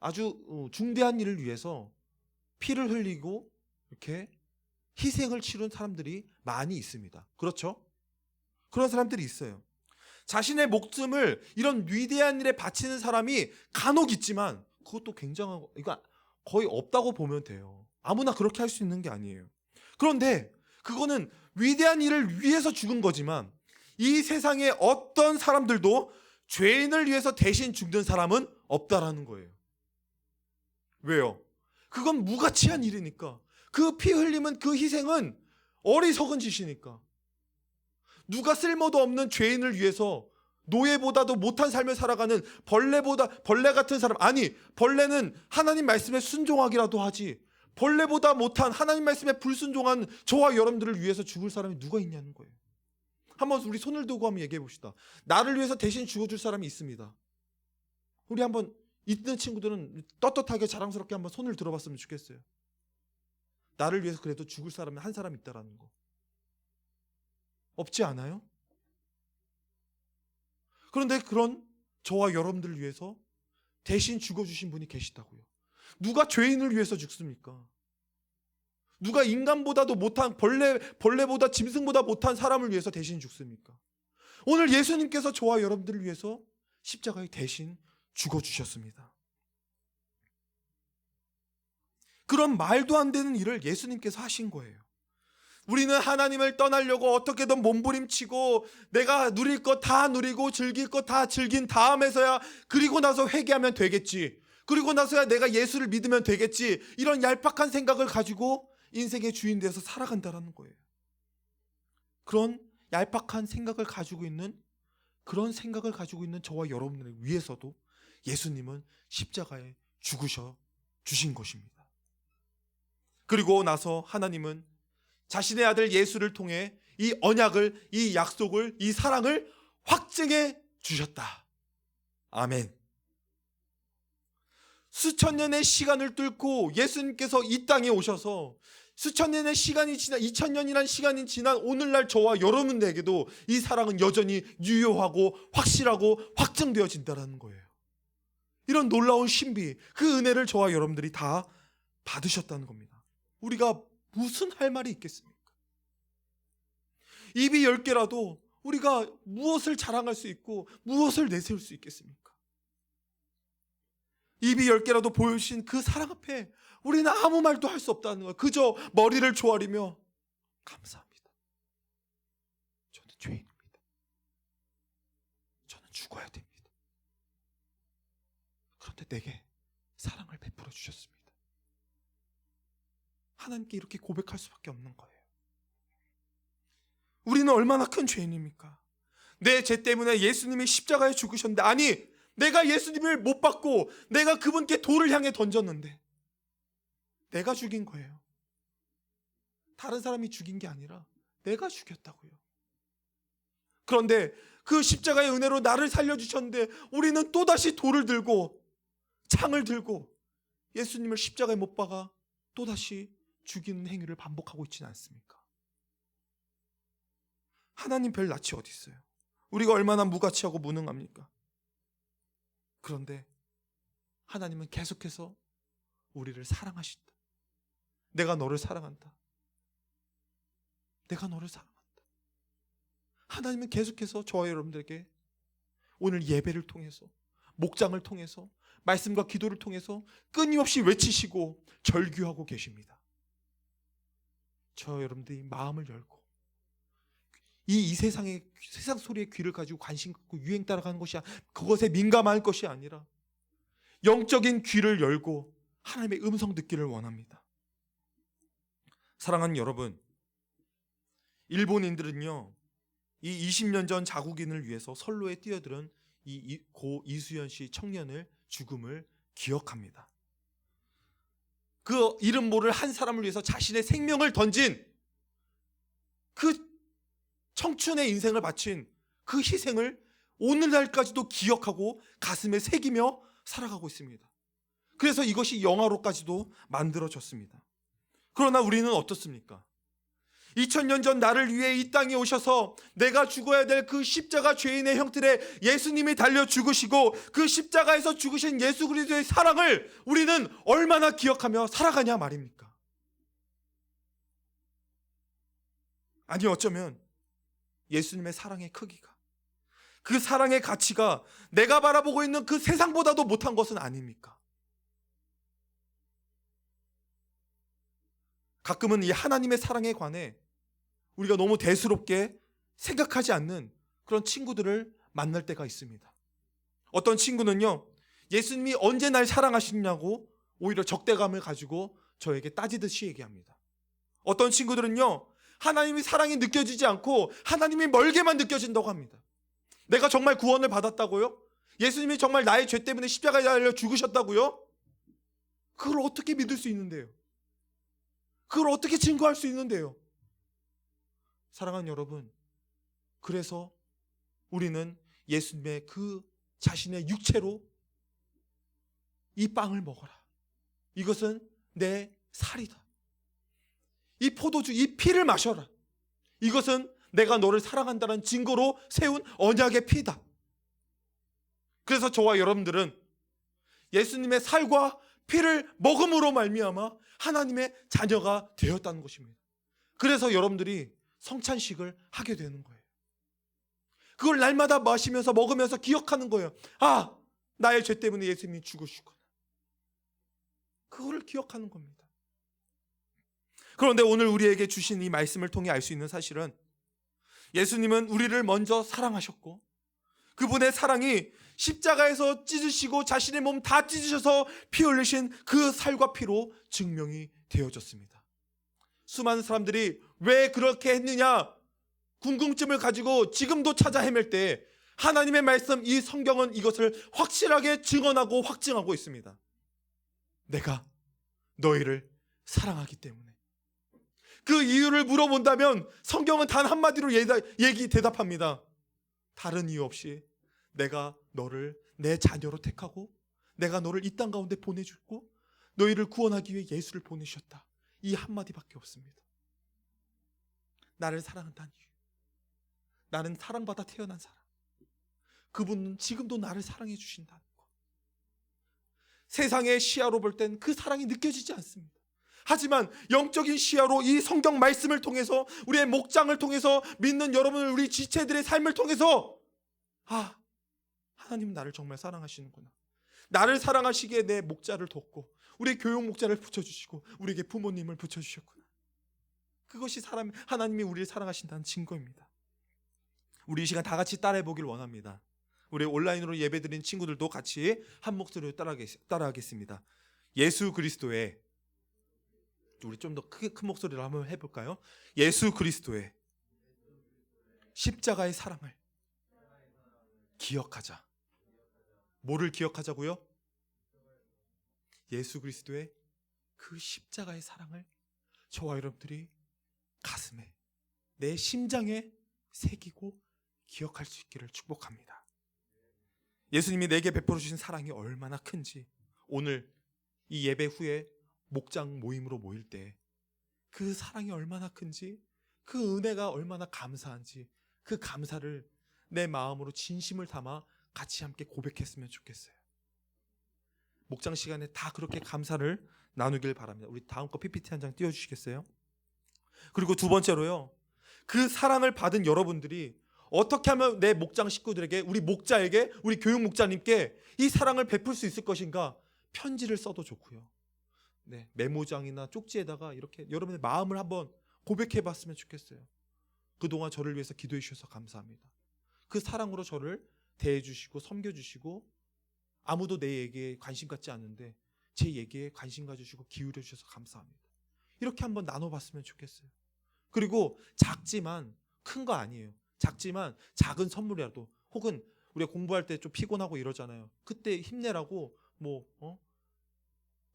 아주 중대한 일을 위해서 피를 흘리고 이렇게 희생을 치른 사람들이 많이 있습니다. 그렇죠? 그런 사람들이 있어요. 자신의 목숨을 이런 위대한 일에 바치는 사람이 간혹 있지만 그것도 굉장하고, 이거 거의 없다고 보면 돼요. 아무나 그렇게 할 수 있는 게 아니에요. 그런데 그거는 위대한 일을 위해서 죽은 거지만 이 세상에 어떤 사람들도 죄인을 위해서 대신 죽는 사람은 없다라는 거예요. 왜요? 그건 무가치한 일이니까. 그 피 흘림은, 그 희생은 어리석은 짓이니까. 누가 쓸모도 없는 죄인을 위해서 노예보다도 못한 삶을 살아가는 벌레 같은 사람, 아니, 벌레는 하나님 말씀에 순종하기라도 하지, 벌레보다 못한 하나님 말씀에 불순종한 저와 여러분들을 위해서 죽을 사람이 누가 있냐는 거예요. 한번 우리 손을 들고 한번 얘기해 봅시다. 나를 위해서 대신 죽어줄 사람이 있습니다. 우리 한번 있는 친구들은 떳떳하게 자랑스럽게 한번 손을 들어봤으면 좋겠어요. 나를 위해서 그래도 죽을 사람이 한 사람 있다라는 거. 없지 않아요? 그런데 그런 저와 여러분들을 위해서 대신 죽어주신 분이 계시다고요. 누가 죄인을 위해서 죽습니까? 누가 인간보다도 못한, 벌레보다, 짐승보다 못한 사람을 위해서 대신 죽습니까? 오늘 예수님께서 저와 여러분들을 위해서 십자가에 대신 죽어주셨습니다. 그런 말도 안 되는 일을 예수님께서 하신 거예요. 우리는 하나님을 떠나려고 어떻게든 몸부림치고 내가 누릴 것 다 누리고 즐길 것 다 즐긴 다음에서야 그리고 나서 회개하면 되겠지. 그리고 나서야 내가 예수를 믿으면 되겠지. 이런 얄팍한 생각을 가지고 인생의 주인 되어서 살아간다는 거예요. 그런 얄팍한 생각을 가지고 있는 저와 여러분들을 위해서도 예수님은 십자가에 죽으셔 주신 것입니다. 그리고 나서 하나님은 자신의 아들 예수를 통해 이 언약을, 이 약속을, 이 사랑을 확증해 주셨다. 아멘. 수천 년의 시간을 뚫고 예수님께서 이 땅에 오셔서 수천 년의 시간이 지난 2000년이라는 시간이 지난 오늘날 저와 여러분에게도 이 사랑은 여전히 유효하고 확실하고 확정되어진다는 거예요. 이런 놀라운 신비, 그 은혜를 저와 여러분들이 다 받으셨다는 겁니다. 우리가 무슨 할 말이 있겠습니까? 입이 10개라도 우리가 무엇을 자랑할 수 있고 무엇을 내세울 수 있겠습니까? 입이 10개라도 보여주신 그 사랑 앞에 우리는 아무 말도 할 수 없다는 거예요. 그저 머리를 조아리며 감사합니다. 저는 죄인입니다. 저는 죽어야 됩니다. 그런데 내게 사랑을 베풀어 주셨습니다. 하나님께 이렇게 고백할 수밖에 없는 거예요. 우리는 얼마나 큰 죄인입니까? 내 죄 때문에 예수님이 십자가에 죽으셨는데, 아니 내가 예수님을 못 받고 내가 그분께 돌을 향해 던졌는데 내가 죽인 거예요. 다른 사람이 죽인 게 아니라 내가 죽였다고요. 그런데 그 십자가의 은혜로 나를 살려주셨는데 우리는 또다시 돌을 들고 창을 들고 예수님을 십자가에 못 박아 또다시 죽이는 행위를 반복하고 있지는 않습니까? 하나님 별 낯이 어디 있어요? 우리가 얼마나 무가치하고 무능합니까? 그런데 하나님은 계속해서 우리를 사랑하신다. 내가 너를 사랑한다. 내가 너를 사랑한다. 하나님은 계속해서 저와 여러분들에게 오늘 예배를 통해서, 목장을 통해서, 말씀과 기도를 통해서 끊임없이 외치시고 절규하고 계십니다. 저와 여러분들이 마음을 열고 이 세상 소리의 귀를 가지고 관심 갖고 유행 따라가는 것이, 그것에 민감할 것이 아니라 영적인 귀를 열고 하나님의 음성 듣기를 원합니다. 사랑하는 여러분, 일본인들은요, 이 20년 전 자국인을 위해서 선로에 뛰어드는 이 고 이수연 씨 청년을 죽음을 기억합니다. 그 이름 모를 한 사람을 위해서 자신의 생명을 던진, 그 청춘의 인생을 바친 그 희생을 오늘날까지도 기억하고 가슴에 새기며 살아가고 있습니다. 그래서 이것이 영화로까지도 만들어졌습니다. 그러나 우리는 어떻습니까? 2000년 전 나를 위해 이 땅에 오셔서 내가 죽어야 될 그 십자가 죄인의 형틀에 예수님이 달려 죽으시고 그 십자가에서 죽으신 예수 그리스도의 사랑을 우리는 얼마나 기억하며 살아가냐 말입니까? 아니, 어쩌면 예수님의 사랑의 크기가, 그 사랑의 가치가 내가 바라보고 있는 그 세상보다도 못한 것은 아닙니까? 가끔은 이 하나님의 사랑에 관해 우리가 너무 대수롭게 생각하지 않는 그런 친구들을 만날 때가 있습니다. 어떤 친구는요, 예수님이 언제 날 사랑하시냐고 오히려 적대감을 가지고 저에게 따지듯이 얘기합니다. 어떤 친구들은요, 하나님의 사랑이 느껴지지 않고 하나님이 멀게만 느껴진다고 합니다. 내가 정말 구원을 받았다고요? 예수님이 정말 나의 죄 때문에 십자가에 달려 죽으셨다고요? 그걸 어떻게 믿을 수 있는데요? 그걸 어떻게 증거할 수 있는데요? 사랑하는 여러분, 그래서 우리는 예수님의 그 자신의 육체로 이 빵을 먹어라. 이것은 내 살이다. 이 포도주, 이 피를 마셔라. 이것은 내가 너를 사랑한다는 증거로 세운 언약의 피다. 그래서 저와 여러분들은 예수님의 살과 피를 먹음으로 말미암아 하나님의 자녀가 되었다는 것입니다. 그래서 여러분들이 성찬식을 하게 되는 거예요. 그걸 날마다 마시면서 먹으면서 기억하는 거예요. 아, 나의 죄 때문에 예수님이 죽으시구나. 그거를 기억하는 겁니다. 그런데 오늘 우리에게 주신 이 말씀을 통해 알 수 있는 사실은 예수님은 우리를 먼저 사랑하셨고 그분의 사랑이 십자가에서 찢으시고 자신의 몸 다 찢으셔서 피 흘리신 그 살과 피로 증명이 되어졌습니다. 수많은 사람들이 왜 그렇게 했느냐 궁금증을 가지고 지금도 찾아 헤맬 때 하나님의 말씀, 이 성경은 이것을 확실하게 증언하고 확증하고 있습니다. 내가 너희를 사랑하기 때문에. 그 이유를 물어본다면 성경은 단 한마디로 대답합니다. 다른 이유 없이 내가 너를 내 자녀로 택하고 내가 너를 이 땅 가운데 보내주고 너희를 구원하기 위해 예수를 보내셨다. 이 한마디밖에 없습니다. 나를 사랑한다는 이유. 나는 사랑받아 태어난 사람. 그분은 지금도 나를 사랑해 주신다는 것. 세상의 시야로 볼 땐 그 사랑이 느껴지지 않습니다. 하지만 영적인 시야로 이 성경 말씀을 통해서 우리의 목장을 통해서 믿는 여러분을 우리 지체들의 삶을 통해서 하나님은 나를 정말 사랑하시는구나. 나를 사랑하시기에 내 목자를 뒀고 우리 교육 목자를 붙여주시고 우리에게 부모님을 붙여주셨구나. 그것이 하나님이 우리를 사랑하신다는 증거입니다. 우리 이 시간 다 같이 따라해보길 원합니다. 우리 온라인으로 예배드린 친구들도 같이 한 목소리로 따라하겠습니다. 예수 그리스도의, 우리 좀 더 큰 목소리로 한번 해볼까요? 예수 그리스도의 십자가의 사랑을 기억하자. 뭐를 기억하자고요? 예수 그리스도의 그 십자가의 사랑을 저와 여러분들이 가슴에, 내 심장에 새기고 기억할 수 있기를 축복합니다. 예수님이 내게 베풀어 주신 사랑이 얼마나 큰지 오늘 이 예배 후에 목장 모임으로 모일 때 그 사랑이 얼마나 큰지, 그 은혜가 얼마나 감사한지, 그 감사를 내 마음으로 진심을 담아 같이 함께 고백했으면 좋겠어요. 목장 시간에 다 그렇게 감사를 나누길 바랍니다. 우리 다음 거 PPT 한 장 띄워주시겠어요? 그리고 두 번째로요, 그 사랑을 받은 여러분들이 어떻게 하면 내 목장 식구들에게, 우리 목자에게, 우리 교육 목자님께 이 사랑을 베풀 수 있을 것인가? 편지를 써도 좋고요. 네, 메모장이나 쪽지에다가 이렇게 여러분의 마음을 한번 고백해 봤으면 좋겠어요. 그동안 저를 위해서 기도해 주셔서 감사합니다. 그 사랑으로 저를 대해 주시고 섬겨 주시고, 아무도 내 얘기에 관심 갖지 않는데 제 얘기에 관심 가지시고 기울여 주셔서 감사합니다. 이렇게 한번 나눠봤으면 좋겠어요. 그리고 작지만, 큰 거 아니에요. 작지만 작은 선물이라도, 혹은 우리가 공부할 때 좀 피곤하고 이러잖아요. 그때 힘내라고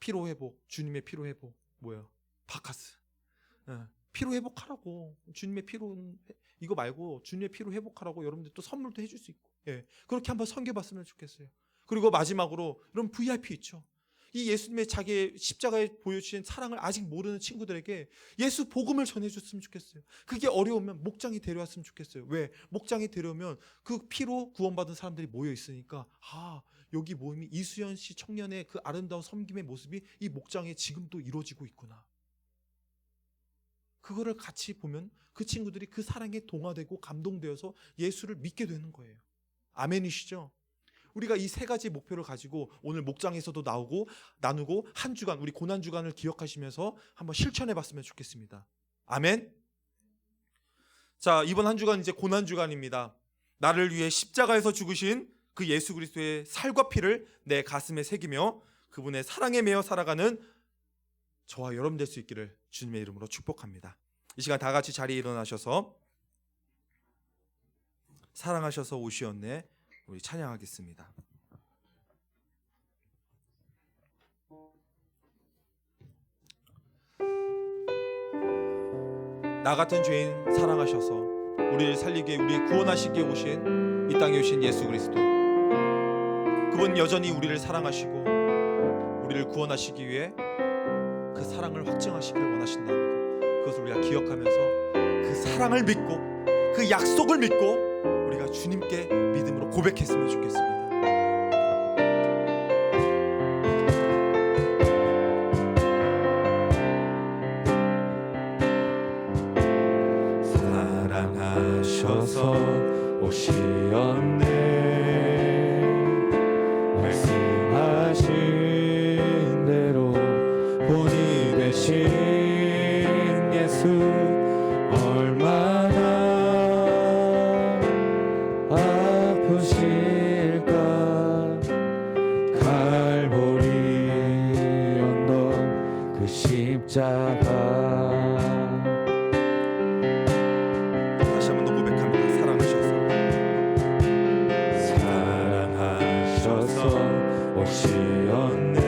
피로회복, 주님의 피로회복, 바카스, 피로회복하라고, 주님의 피로, 이거 말고 주님의 피로회복하라고 여러분들 또 선물도 해줄 수 있고, 그렇게 한번 섬겨봤으면 좋겠어요. 그리고 마지막으로 여러분 VIP 있죠. 이 예수님의 자기의 십자가에 보여주신 사랑을 아직 모르는 친구들에게 예수 복음을 전해줬으면 좋겠어요. 그게 어려우면 목장이 데려왔으면 좋겠어요. 왜? 목장이 데려오면 그 피로 구원받은 사람들이 모여 있으니까, 여기 모임이 이수연 씨 청년의 그 아름다운 섬김의 모습이 이 목장에 지금도 이루어지고 있구나. 그거를 같이 보면 그 친구들이 그 사랑에 동화되고 감동되어서 예수를 믿게 되는 거예요. 아멘이시죠? 우리가 이 세 가지 목표를 가지고 오늘 목장에서도 나누고 한 주간, 우리 고난주간을 기억하시면서 한번 실천해 봤으면 좋겠습니다. 아멘. 자, 이번 한 주간 이제 고난주간입니다. 나를 위해 십자가에서 죽으신 그 예수 그리스도의 살과 피를 내 가슴에 새기며 그분의 사랑에 매여 살아가는 저와 여러분 될 수 있기를 주님의 이름으로 축복합니다. 이 시간 다 같이 자리에 일어나셔서 사랑하셔서 오시었네 우리 찬양하겠습니다. 나 같은 죄인 사랑하셔서 우리를 살리기에, 우리를 구원하시기에 오신 이 땅에 오신 예수 그리스도, 그분 여전히 우리를 사랑하시고 우리를 구원하시기 위해 그 사랑을 확증하시기를 원하신다는 것, 그것을 우리가 기억하면서 그 사랑을 믿고 그 약속을 믿고 우리가 주님께 믿음으로 고백했으면 좋겠습니다. 사랑하셔서 오시었네, 말씀하신 대로 본이 되신 나가 다시 한번 더 고백합니다. 사랑하셔서 오시었네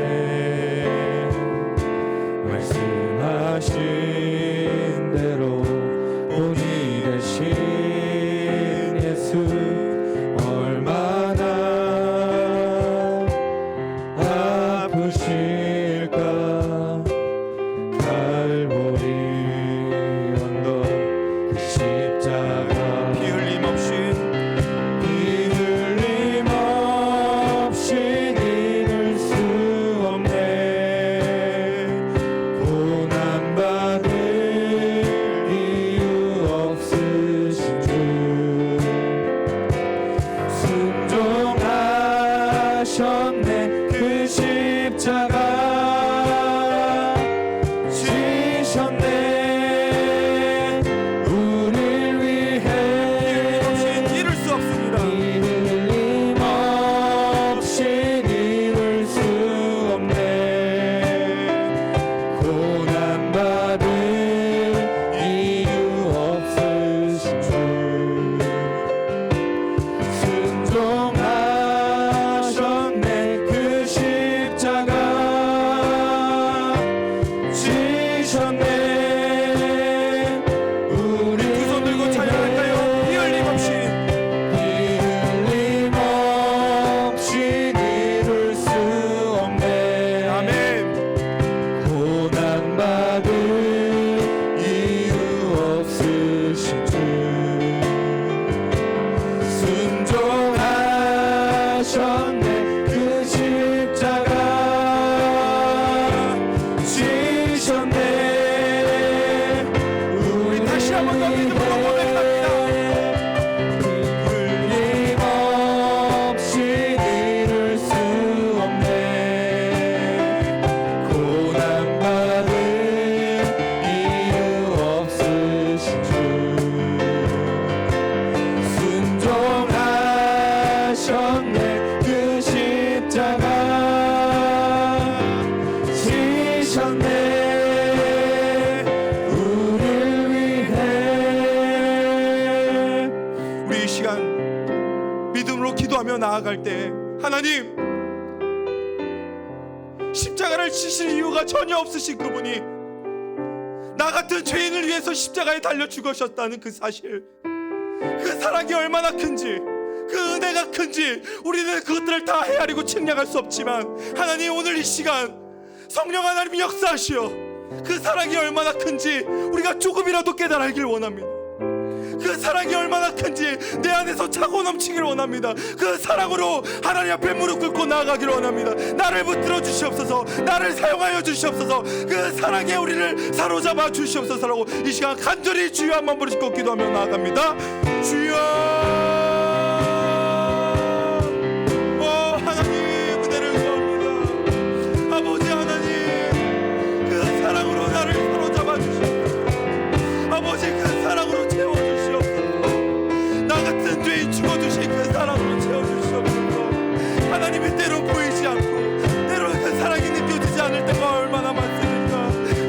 말씀하신 대로 본이 되신 예수 얼마나 아프실까 갈보리 언덕 그 십자가 피 흘림 없이 잊을 수 없네 고난받을 이유 없으신 주 순종하셨네 그 십자가 지셨네 우릴 위해 이룰 수 없습니다. 이름 없이 이룰 수 없네 고난받을 이유 없으신 주 순종하셨네 그 십자가 지셨네 우리 두 손 들고 찬양할까요? 피 흘림 없이 이름 없이 이룰 수 없네 아멘. 고난받을 이유 없으신 주 순종하셨네 그 십자가 지셨네 우리 다시 한번 더 믿음으로 고백합니다. 흘림 없이 이룰 수 없네 고난받을 이유 없으신 주 순종하셨네 그 십자가 지셨네 우릴 위해 우리 이 시간 믿음으로 기도하며 나아갈 때 하나님 십자가를 지실 이유가 전혀 없으신 그분이 나 같은 죄인을 위해서 십자가에 달려 죽으셨다는 그 사실 그 사랑이 얼마나 큰지 그 은혜가 큰지 우리는 그것들을 다 헤아리고 측량할 수 없지만 하나님 오늘 이 시간 성령 하나님이 역사하시어 그 사랑이 얼마나 큰지 우리가 조금이라도 깨달아 알길 원합니다. 그 사랑이 얼마나 큰지 내 안에서 차고 넘치길 원합니다. 그 사랑으로 하나님 앞에 무릎 꿇고 나아가길 원합니다. 나를 붙들어 주시옵소서 나를 사용하여 주시옵소서 그 사랑에 우리를 사로잡아 주시옵소서라고 이 시간 간절히 주여 한번 부르시고 기도하며 나아갑니다. 주여 하나님 은혜를 구합니다. 아버지 하나님 그 사랑으로 나를 사로잡아 주시옵소서 아버지 그 사랑으로 채워주시옵소서 나 같은 죄인 죽어주신 그 사랑으로 채워주시옵소서 하나님의 때로 보이지 않고 때로 그 사랑이 느껴지지 않을 때가 얼마나 많습니까.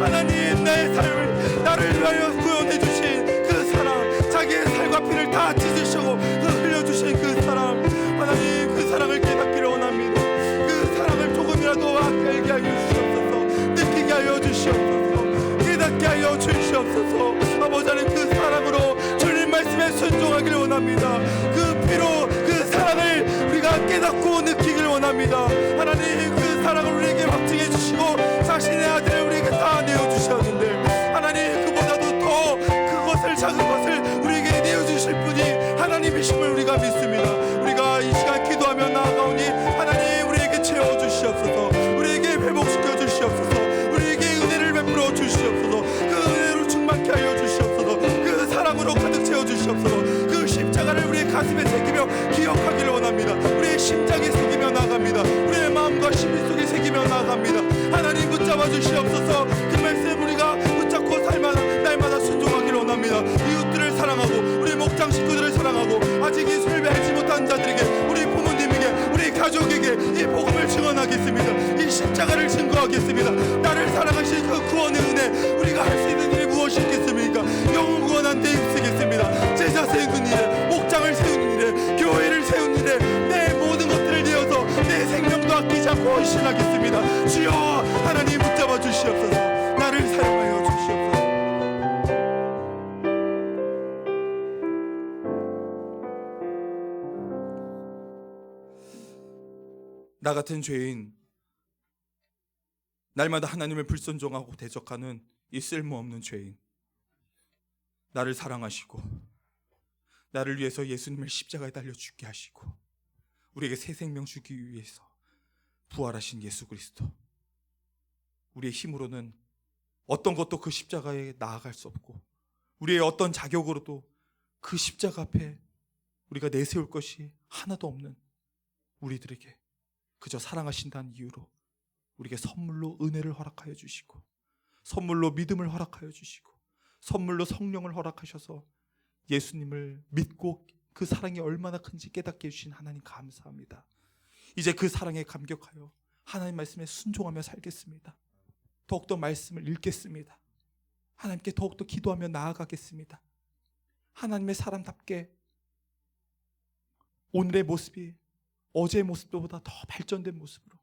하나님 내 삶을 나를 위하여 구원해 주신 그 사랑 자기의 살과 피를 다 찢으시고 그 흘려주신 그 사랑 하나님 그 사랑을 깨닫기를 원합니다. 그 사랑을 조금이라도 알게 하여 주시옵소서 느끼게 하여 주시옵소서 깨닫게 하여 주시옵소서 아버지 하나님 그 사랑으로 주님 말씀에 순종하기를 원합니다. 그 피로 그 사랑을 우리가 깨닫고 느끼기를 원합니다. 하나님 그 사랑을 우리에게 확증해 주시고 자신의 아들을 우리에게 다 내어주셨는데 하나님 그보다도 더 그것을 작은 것을 우리에게 내어주실 분이 하나님이심을 우리가 믿습니다. 우리가 이 시간 기도하며 나아가오니 하나님 우리에게 채워주시옵소서 우리에게 회복시켜 주시옵소서 우리에게 은혜를 베풀어 주시옵소서 그 은혜로 충만케 하여 주시옵소서 그 사랑으로 가득 채워주시옵소서 그 십자가를 우리의 가슴에 새기며 기억하기를 원합니다. 우리의 심장에 새기며 나아갑니다. 우리의 마음과 심리 속에 새기며 나아갑니다. 하나님 붙잡아 주시옵소서 그 말씀 우리가 붙잡고 날마다 순종하기를 원합니다. 이웃들을 사랑하고 우리 목장 식구들을 사랑하고 아직 이 술배 알지 못한 자들에게 우리 부모님에게 우리 가족에게 이 복음을 증언하겠습니다. 이 십자가를 증거하겠습니다. 나를 사랑하신 그 구원의 은혜 우리가 신하겠습니다. 주여 하나님 붙잡아 주시옵소서. 나를 사용하여 주시옵소서. 나 같은 죄인, 날마다 하나님을 불순종하고 대적하는 이 쓸모없는 죄인, 나를 사랑하시고 나를 위해서 예수님을 십자가에 달려 죽게 하시고 우리에게 새 생명 주기 위해서 부활하신 예수 그리스도, 우리의 힘으로는 어떤 것도 그 십자가에 나아갈 수 없고 우리의 어떤 자격으로도 그 십자가 앞에 우리가 내세울 것이 하나도 없는 우리들에게 그저 사랑하신다는 이유로 우리에게 선물로 은혜를 허락하여 주시고 선물로 믿음을 허락하여 주시고 선물로 성령을 허락하셔서 예수님을 믿고 그 사랑이 얼마나 큰지 깨닫게 해주신 하나님 감사합니다. 이제 그 사랑에 감격하여 하나님 말씀에 순종하며 살겠습니다. 더욱더 말씀을 읽겠습니다. 하나님께 더욱더 기도하며 나아가겠습니다. 하나님의 사람답게 오늘의 모습이 어제의 모습보다 더 발전된 모습으로,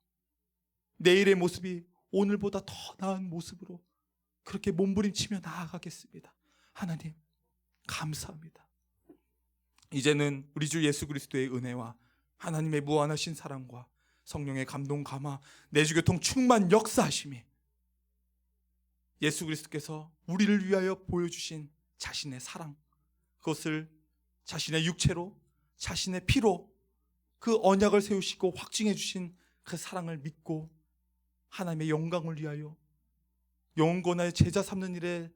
내일의 모습이 오늘보다 더 나은 모습으로 그렇게 몸부림치며 나아가겠습니다. 하나님 감사합니다. 이제는 우리 주 예수 그리스도의 은혜와 하나님의 무한하신 사랑과 성령의 감동 감화 내주교통 충만 역사하심이 예수 그리스도께서 우리를 위하여 보여주신 자신의 사랑, 그것을 자신의 육체로 자신의 피로 그 언약을 세우시고 확증해 주신 그 사랑을 믿고 하나님의 영광을 위하여 영원권하여 제자 삼는 일에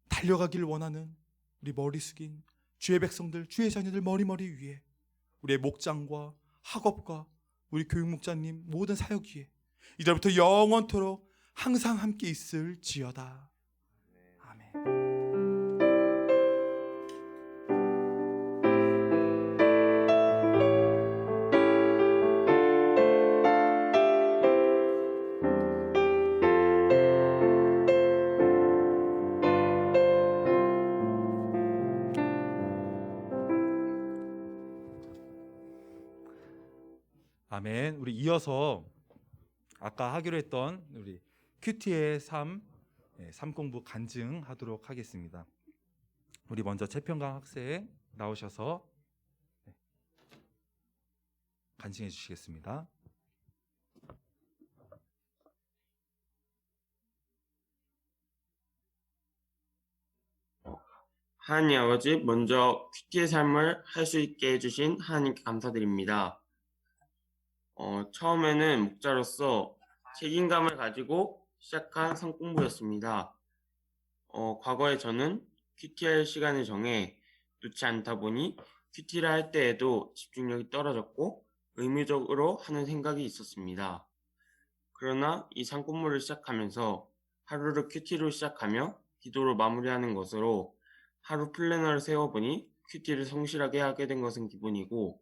달려가기를 원하는 우리 머리 숙인 주의 백성들, 주의 자녀들 머리머리 위에 우리의 목장과 학업과 우리 교육목자님 모든 사역 위에 이제부터 영원토록 항상 함께 있을지어다. 아멘. 아멘. 우리 이어서 아까 하기로 했던 우리 큐티의 삶 공부 간증하도록 하겠습니다. 우리 먼저 최평강 학생 나오셔서 간증해 주시겠습니다. 하나님 아버지, 먼저 큐티의 삶을 할 수 있게 해주신 하나님께 감사드립니다. 처음에는 목자로서 책임감을 가지고 시작한 성공부였습니다. 과거에 저는 큐티할 시간을 정해 놓지 않다 보니 큐티를 할 때에도 집중력이 떨어졌고 의무적으로 하는 생각이 있었습니다. 그러나 이 상공부를 시작하면서 하루를 큐티로 시작하며 기도로 마무리하는 것으로 하루 플래너를 세워보니 큐티를 성실하게 하게 된 것은 기본이고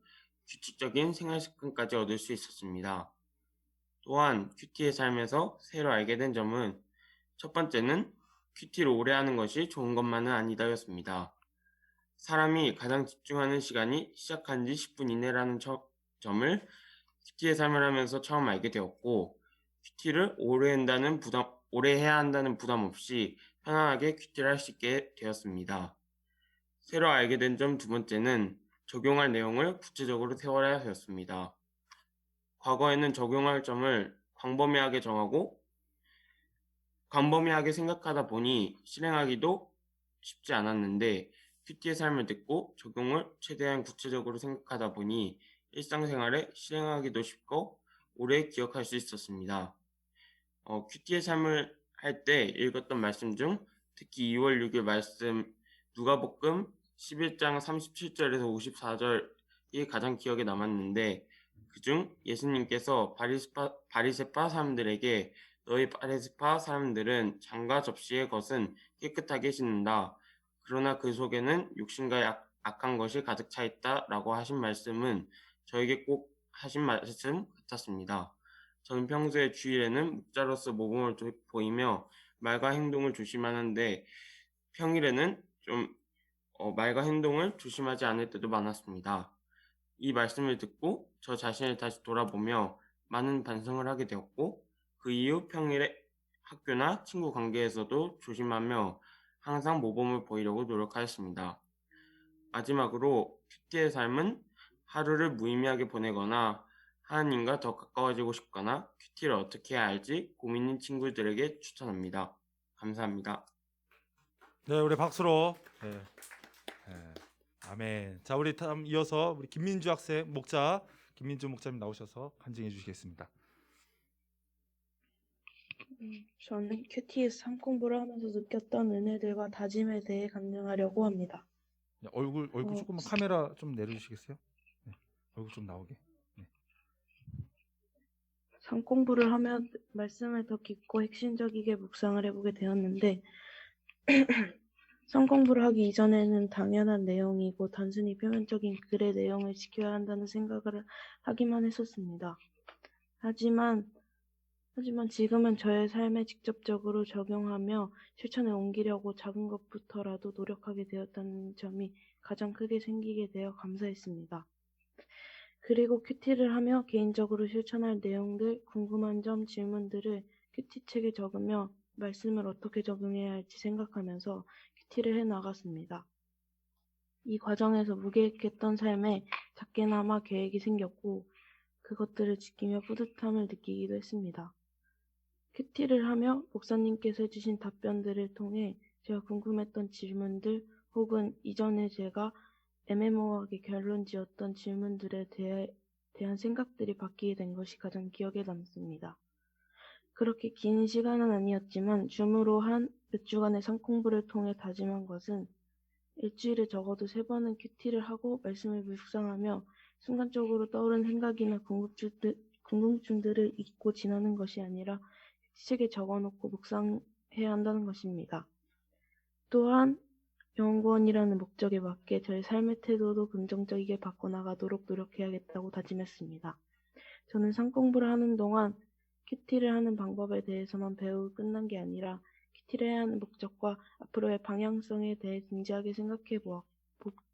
규칙적인 생활 습관까지 얻을 수 있었습니다. 또한 큐티의 삶에서 새로 알게 된 점은 첫 번째는 큐티를 오래 하는 것이 좋은 것만은 아니다였습니다. 사람이 가장 집중하는 시간이 시작한 지 10분 이내라는 점을 큐티의 삶을 하면서 처음 알게 되었고, 큐티를 오래 해야 한다는 부담 없이 편안하게 큐티를 할 수 있게 되었습니다. 새로 알게 된 점 두 번째는 적용할 내용을 구체적으로 세워야 하였습니다. 과거에는 적용할 점을 광범위하게 정하고 광범위하게 생각하다 보니 실행하기도 쉽지 않았는데, 큐티의 삶을 듣고 적용을 최대한 구체적으로 생각하다 보니 일상생활에 실행하기도 쉽고 오래 기억할 수 있었습니다. 큐티의 삶을 할 때 읽었던 말씀 중 특히 2월 6일 말씀 누가복음 11장 37절에서 54절이 가장 기억에 남았는데, 그중 예수님께서 바리새파 사람들에게 너희 바리새파 사람들은 잔과 접시의 것은 깨끗하게 씻는다. 그러나 그 속에는 욕심과 악한 것이 가득 차 있다 라고 하신 말씀은 저에게 꼭 하신 말씀 같았습니다. 저는 평소에 주일에는 목자로서 모범을 보이며 말과 행동을 조심하는데 평일에는 좀 말과 행동을 조심하지 않을 때도 많았습니다. 이 말씀을 듣고 저 자신을 다시 돌아보며 많은 반성을 하게 되었고 그 이후 평일에 학교나 친구 관계에서도 조심하며 항상 모범을 보이려고 노력하였습니다. 마지막으로 큐티의 삶은 하루를 무의미하게 보내거나 하나님과 더 가까워지고 싶거나 큐티를 어떻게 해야 할지 고민인 친구들에게 추천합니다. 감사합니다. 네, 우리 박수로. 네. 네. 아멘. 자, 우리 다음 이어서 우리 김민주 학생 목자, 김민주 목자님 나오셔서 간증해 주시겠습니다. 저는 큐티에서 삶 공부를 하면서 느꼈던 은혜들과 다짐에 대해 간증하려고 합니다. 네, 얼굴 조금만 카메라 좀 내려주시겠어요? 네, 얼굴 좀 나오게. 네. 삶 공부를 하며 말씀을 더 깊고 핵심적이게 묵상을 해보게 되었는데 삶 공부를 하기 이전에는 당연한 내용이고 단순히 표면적인 글의 내용을 지켜야 한다는 생각을 하기만 했었습니다. 하지만 지금은 저의 삶에 직접적으로 적용하며 실천에 옮기려고 작은 것부터라도 노력하게 되었다는 점이 가장 크게 생기게 되어 감사했습니다. 그리고 큐티를 하며 개인적으로 실천할 내용들, 궁금한 점, 질문들을 큐티책에 적으며 말씀을 어떻게 적용해야 할지 생각하면서 큐티를 해나갔습니다. 이 과정에서 무계획했던 삶에 작게나마 계획이 생겼고 그것들을 지키며 뿌듯함을 느끼기도 했습니다. 큐티를 하며 목사님께서 해주신 답변들을 통해 제가 궁금했던 질문들 혹은 이전에 제가 애매모호하게 결론 지었던 질문들에 대한 생각들이 바뀌게 된 것이 가장 기억에 남습니다. 그렇게 긴 시간은 아니었지만 줌으로 한 몇 주간의 삶 공부를 통해 다짐한 것은 일주일에 적어도 3번은 큐티를 하고 말씀을 묵상하며 순간적으로 떠오른 생각이나 궁금증들을 잊고 지나는 것이 아니라 큐티책에 적어놓고 묵상해야 한다는 것입니다. 또한 영원이라는 목적에 맞게 저의 삶의 태도도 긍정적이게 바꿔나가도록 노력해야겠다고 다짐했습니다. 저는 삶 공부를 하는 동안 큐티를 하는 방법에 대해서만 배우고 끝난 게 아니라 큐티를 해야 하는 목적과 앞으로의 방향성에 대해 진지하게 생각해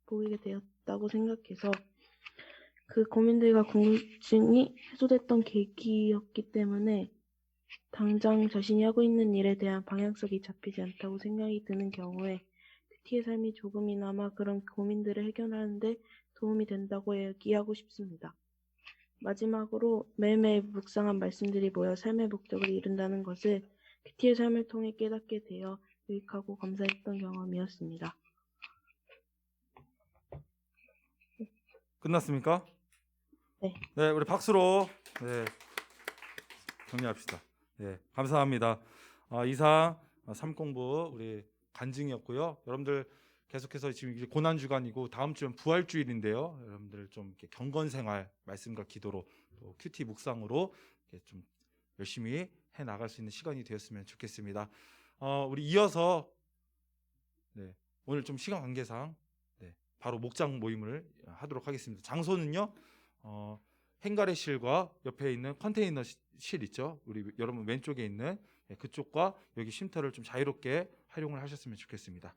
보게 되었다고 생각해서 그 고민들과 궁금증이 해소됐던 계기였기 때문에 당장 자신이 하고 있는 일에 대한 방향성이 잡히지 않다고 생각이 드는 경우에 큐티의 삶이 조금이나마 그런 고민들을 해결하는 데 도움이 된다고 얘기하고 싶습니다. 마지막으로 매일매일 묵상한 말씀들이 모여 삶의 목적을 이룬다는 것을 큐티의 삶을 통해 깨닫게 되어 유익하고 감사했던 경험이었습니다. 끝났습니까? 네. 네, 우리 박수로 네, 정리합시다. 네, 감사합니다. 이상 삶 공부 우리 간증이었고요. 여러분들 계속해서 지금 이제 고난 주간이고 다음 주는 부활 주일인데요. 여러분들 좀 이렇게 경건 생활 말씀과 기도로 또 큐티 묵상으로 이렇게 좀 열심히 해 나갈 수 있는 시간이 되었으면 좋겠습니다. 우리 이어서 네, 오늘 좀 시간 관계상 네, 바로 목장 모임을 하도록 하겠습니다. 장소는요. 행가래실과 옆에 있는 컨테이너실 있죠. 우리 여러분 왼쪽에 있는 그쪽과 여기 쉼터를 좀 자유롭게 활용을 하셨으면 좋겠습니다.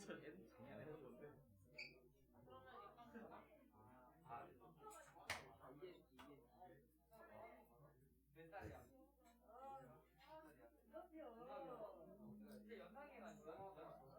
시간에